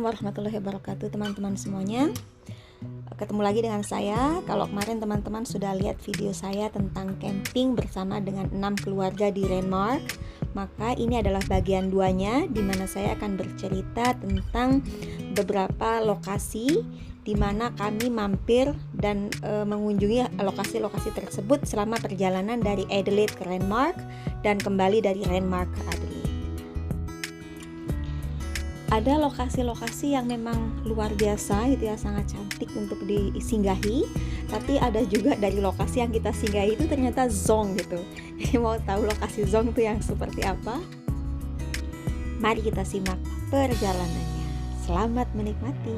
warahmatullahi wabarakatuh teman-teman semuanya. Ketemu lagi dengan saya. Kalau kemarin teman-teman sudah lihat video saya tentang camping bersama dengan 6 keluarga di Renmark, maka ini adalah bagian 2-nya, di mana saya akan bercerita tentang beberapa lokasi di mana kami mampir dan mengunjungi lokasi-lokasi tersebut selama perjalanan dari Adelaide ke Renmark dan kembali dari Renmark ke Adelaide. Ada lokasi-lokasi yang memang luar biasa gitu ya, sangat cantik untuk disinggahi. Tapi ada juga dari lokasi yang kita singgahi itu ternyata zonk gitu. Mau tahu lokasi zonk itu yang seperti apa? Mari kita simak perjalanannya. Selamat menikmati.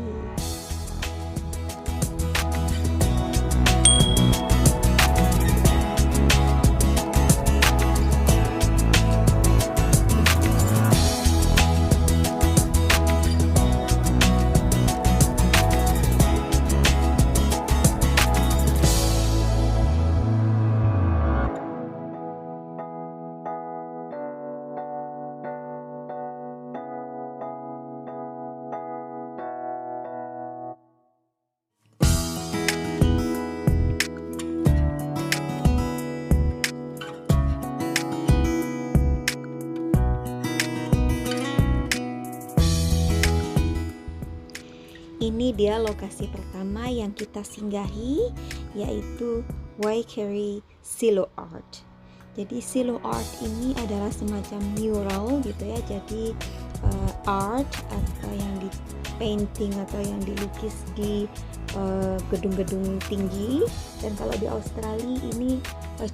Ini dia lokasi pertama yang kita singgahi, yaitu Waikerie Silo Art. Jadi Silo Art ini adalah semacam mural gitu ya. Jadi art atau yang di painting atau yang dilukis di gedung-gedung tinggi. Dan kalau di Australia ini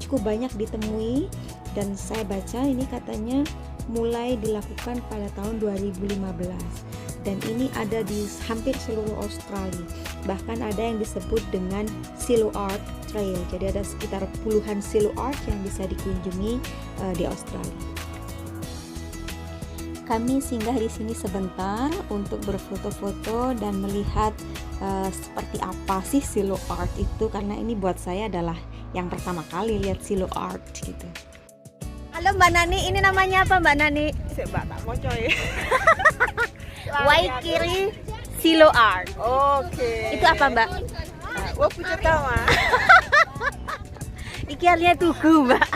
cukup banyak ditemui, dan saya baca ini katanya mulai dilakukan pada tahun 2015. Dan ini ada di hampir seluruh Australia. Bahkan ada yang disebut dengan Silo Art Trail. Jadi ada sekitar puluhan Silo Art yang bisa dikunjungi di Australia. Kami singgah di sini sebentar untuk berfoto-foto dan melihat seperti apa sih Silo Art itu, karena ini buat saya adalah yang pertama kali lihat Silo Art gitu. Halo Mbak Nani, ini namanya apa Mbak Nani? Mbak tak mau coy. Waikerie Silo Art. Oke. Itu apa Mbak? Wah punya tahu Iki artinya tugu Mbak.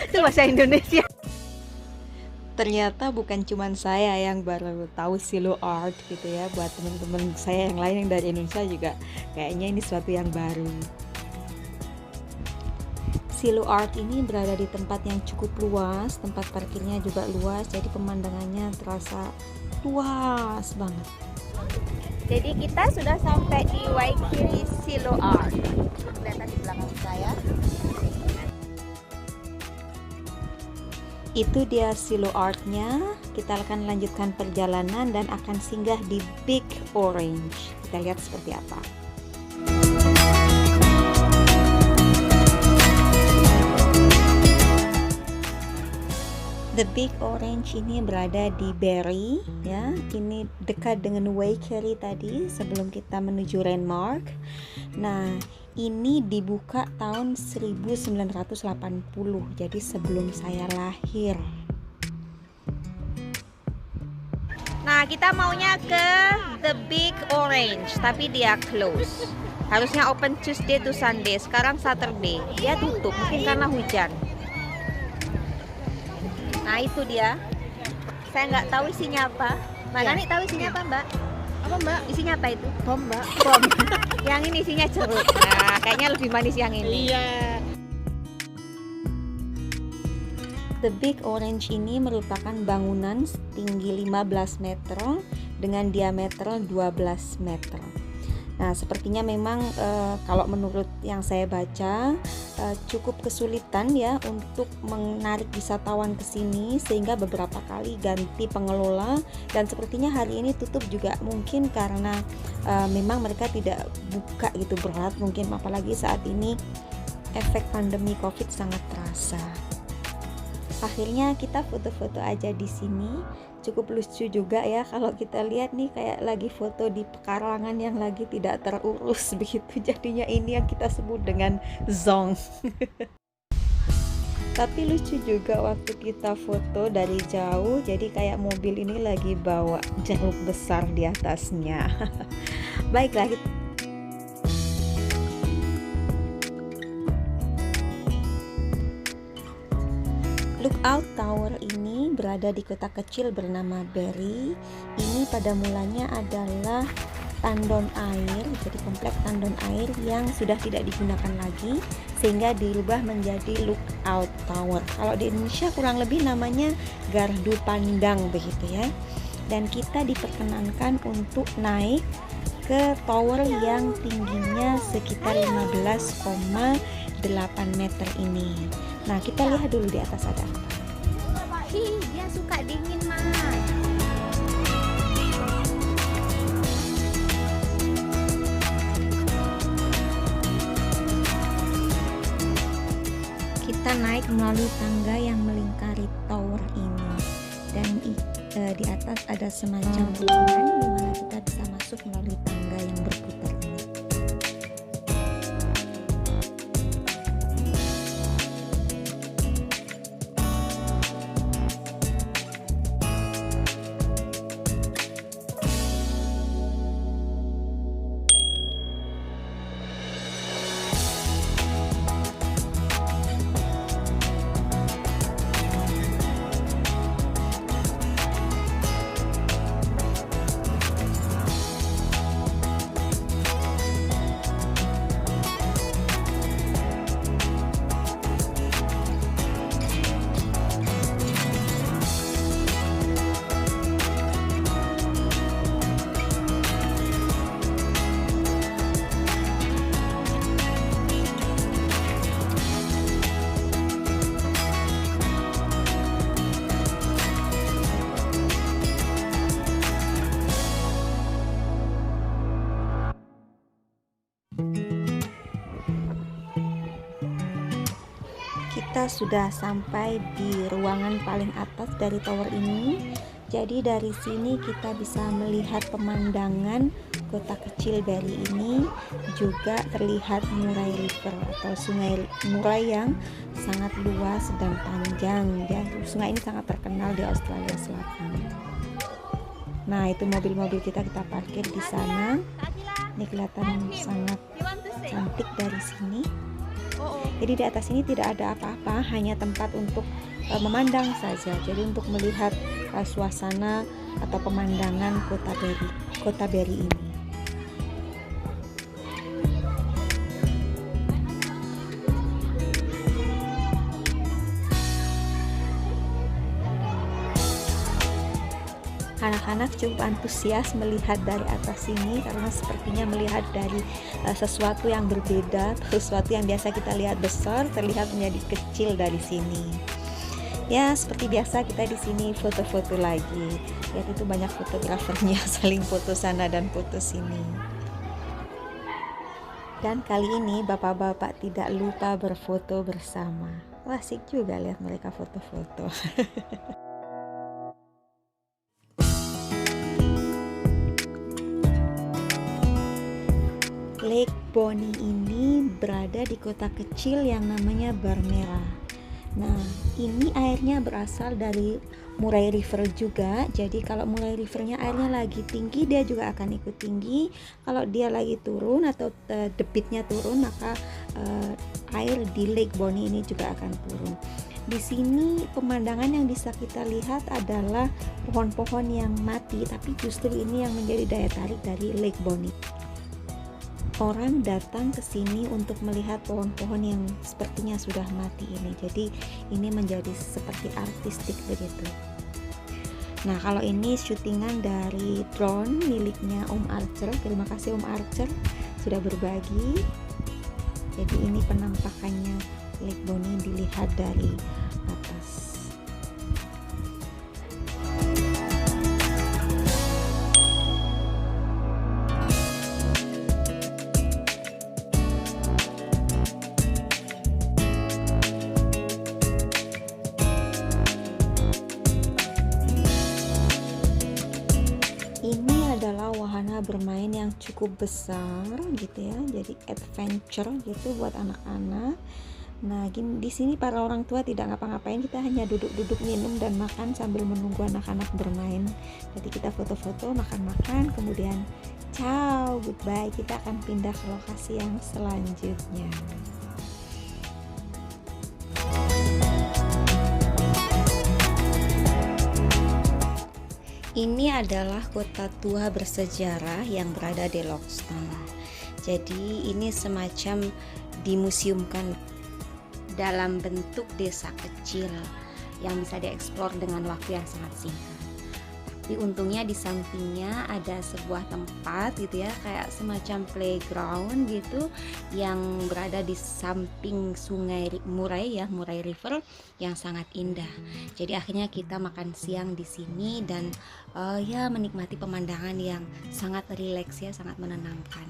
Itu bahasa Indonesia. Ternyata bukan cuma saya yang baru tahu Silo Art gitu ya. Buat teman-teman saya yang lain yang dari Indonesia juga kayaknya ini sesuatu yang baru. Silo Art ini berada di tempat yang cukup luas, tempat parkirnya juga luas, jadi pemandangannya terasa luas banget. Jadi kita sudah sampai di Waikerie Silo Art. Kelihatan di belakang saya. Itu dia Silo Art-nya. Kita akan lanjutkan perjalanan dan akan singgah di Big Orange. Kita lihat seperti apa. The Big Orange ini berada di Berry ya. Ini dekat dengan Waikerie tadi sebelum kita menuju Renmark. Nah, ini dibuka tahun 1980. Jadi sebelum saya lahir. Nah, kita maunya ke The Big Orange, tapi dia close. Harusnya open Tuesday to Sunday. Sekarang Saturday. Dia tutup mungkin karena hujan. Nah itu dia. Saya nggak tahu isinya apa. Mbak Nani tahu isinya apa Mbak? Apa Mbak? Isinya apa itu? Bom Mbak. Bom. Yang ini isinya jeruk. Nah kayaknya lebih manis yang ini. Iya. The Big Orange ini merupakan bangunan setinggi 15 meter dengan diameter 12 meter. Nah sepertinya memang kalau menurut yang saya baca cukup kesulitan ya untuk menarik wisatawan ke sini, sehingga beberapa kali ganti pengelola, dan sepertinya hari ini tutup juga mungkin karena memang mereka tidak buka gitu berat mungkin, apalagi saat ini efek pandemi Covid sangat terasa. Akhirnya kita foto-foto aja di sini. Cukup lucu juga ya kalau kita lihat nih, kayak lagi foto di pekarangan yang lagi tidak terurus begitu. Jadinya ini yang kita sebut dengan zonk. Tapi lucu juga waktu kita foto dari jauh, jadi kayak mobil ini lagi bawa jeruk besar di atasnya. Baiklah, Lookout Tower ini berada di kota kecil bernama Barrie. Ini pada mulanya adalah tandon air, jadi komplek tandon air yang sudah tidak digunakan lagi sehingga dirubah menjadi Lookout Tower. Kalau di Indonesia kurang lebih namanya gardu pandang begitu ya. Dan kita diperkenankan untuk naik ke tower yang tingginya sekitar 15,8 meter ini. Nah, kita lihat dulu di atas ada apa. Dia suka dingin, Mas. Kita naik melalui tangga yang melingkari tower ini, dan di atas ada semacam ruangan di mana kita bisa masuk melalui tangga yang berputar ini. Kita sudah sampai di ruangan paling atas dari tower ini. Jadi dari sini kita bisa melihat pemandangan kota kecil Barrie ini, juga terlihat Murray River atau sungai Murray yang sangat luas dan panjang. Dan sungai ini sangat terkenal di Australia Selatan. Nah, itu mobil-mobil kita parkir di sana. Ini kelihatan sangat cantik dari sini. Jadi di atas ini tidak ada apa-apa, hanya tempat untuk memandang saja. Jadi untuk melihat suasana atau pemandangan kota Barrie ini. Anak-anak cukup antusias melihat dari atas sini karena sepertinya melihat dari sesuatu yang berbeda, sesuatu yang biasa kita lihat besar terlihat menjadi kecil dari sini. Ya, seperti biasa kita di sini foto-foto lagi. Lihat itu banyak fotografernya saling foto sana dan foto sini. Dan kali ini bapak-bapak tidak lupa berfoto bersama. Wah, asik juga lihat mereka foto-foto. Lake Bonny ini berada di kota kecil yang namanya Barmera. Nah, ini airnya berasal dari Murray River juga. Jadi kalau Murray Rivernya airnya lagi tinggi, dia juga akan ikut tinggi. Kalau dia lagi turun atau debitnya turun, maka air di Lake Bonny ini juga akan turun. Di sini pemandangan yang bisa kita lihat adalah pohon-pohon yang mati, tapi justru ini yang menjadi daya tarik dari Lake Bonny. Orang datang ke sini untuk melihat pohon-pohon yang sepertinya sudah mati ini. Jadi ini menjadi seperti artistik begitu. Nah, kalau ini syutingan dari drone miliknya Om Archer. Terima kasih Om Archer sudah berbagi. Jadi ini penampakannya Lake Bonny dilihat dari atas. Ini adalah wahana bermain yang cukup besar gitu ya, jadi adventure gitu buat anak-anak. Nah, di sini para orang tua tidak ngapa-ngapain, kita hanya duduk-duduk minum dan makan sambil menunggu anak-anak bermain. Jadi kita foto-foto, makan-makan, kemudian ciao, goodbye. Kita akan pindah ke lokasi yang selanjutnya. Ini adalah kota tua bersejarah yang berada di Lokstang. Jadi ini semacam dimuseumkan dalam bentuk desa kecil yang bisa dieksplor dengan waktu yang sangat singkat. Tapi untungnya di sampingnya ada sebuah tempat gitu ya, kayak semacam playground gitu yang berada di samping sungai Murai ya, Murai River yang sangat indah. Jadi akhirnya kita makan siang di sini dan ya menikmati pemandangan yang sangat rileks ya, sangat menenangkan.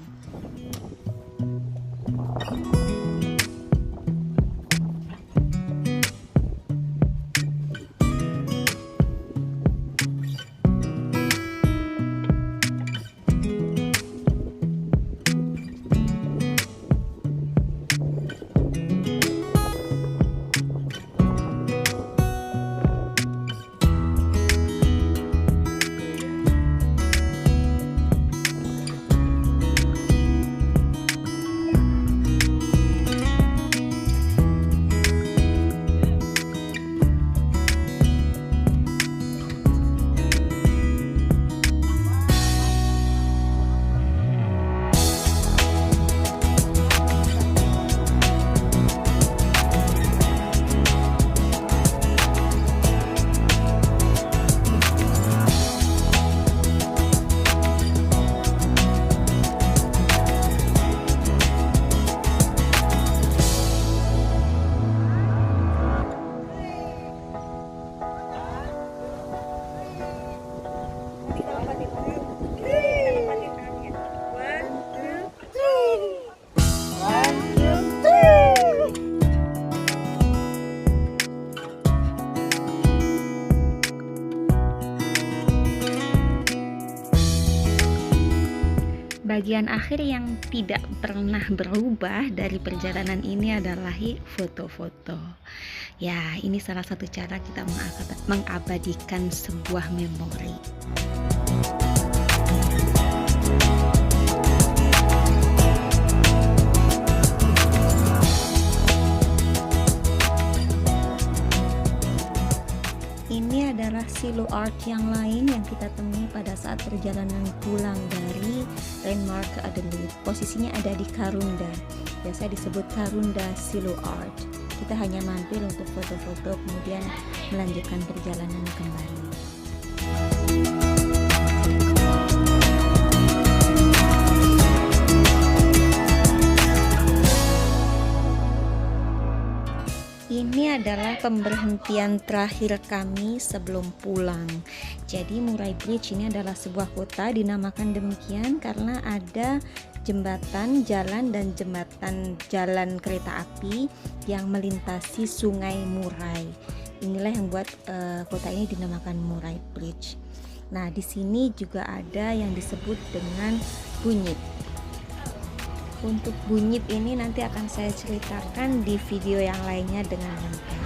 Bagian akhir yang tidak pernah berubah dari perjalanan ini adalah foto-foto. Ya, ini salah satu cara kita mengabadikan sebuah memori. Ini adalah silo art yang lain yang kita temui pada saat perjalanan pulang dari Renmark ke Adelaide. Posisinya ada di Karunda, biasa disebut Karunda Silo Art. Kita hanya mampir untuk foto-foto, kemudian melanjutkan perjalanan kembali. Ini adalah pemberhentian terakhir kami sebelum pulang. Jadi Murai Bridge ini adalah sebuah kota dinamakan demikian karena ada jembatan jalan dan jembatan jalan kereta api yang melintasi sungai Murai. Inilah yang buat kota ini dinamakan Murai Bridge. Nah, di sini juga ada yang disebut dengan Bunyip. Untuk Bunyip ini nanti akan saya ceritakan di video yang lainnya dengan lengkap.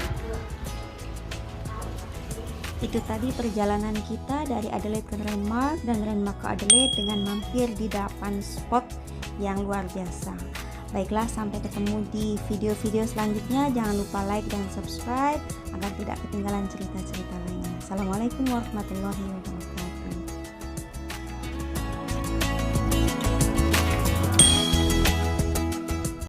Itu tadi perjalanan kita dari Adelaide ke Renmark dan Renmark ke Adelaide dengan mampir di 8 spot yang luar biasa. Baiklah, sampai ketemu di video-video selanjutnya. Jangan lupa like dan subscribe agar tidak ketinggalan cerita-cerita lainnya. Assalamualaikum warahmatullahi wabarakatuh.